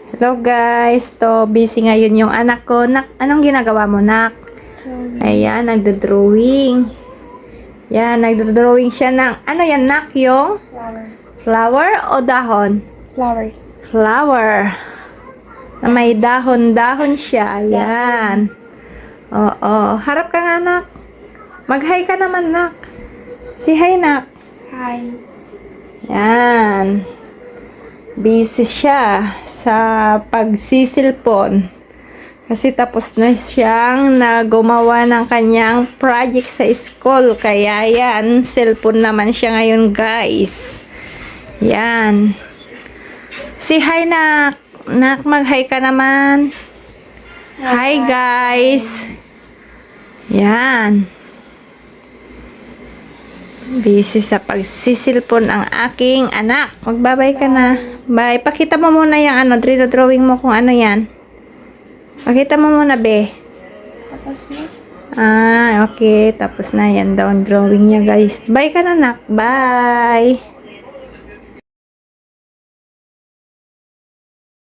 Hello guys, busy ngayon yung anak ko. Nak, anong ginagawa mo, nak? Ayan, nagdo-drawing. Yan, nagdo-drawing siya ng, ano yan, nak, yung? Flower. Flower o dahon? Flower. Flower. Na may dahon-dahon siya. Ayan. Oo, harap ka nga, nak. Mag-hi ka naman, nak. Si hi, nak. Hi. Yan. Busy siya sa pagsisilpon. Kasi tapos na siyang gumawa ng kanyang project sa school. Kaya yan, cellphone naman siya ngayon, guys. Yan. Si hi, nak. Nak, mag-hi ka naman. Hi, guys. Yan. Busy sa pagsisilpon ang aking anak. Magbabay ka na. Bye. Pakita mo muna yung ano, drawing mo kung ano yan. Pakita mo muna, be. Tapos na. Okay. Tapos na yan daw ang drawing niya, guys. Bye ka na, anak. Bye.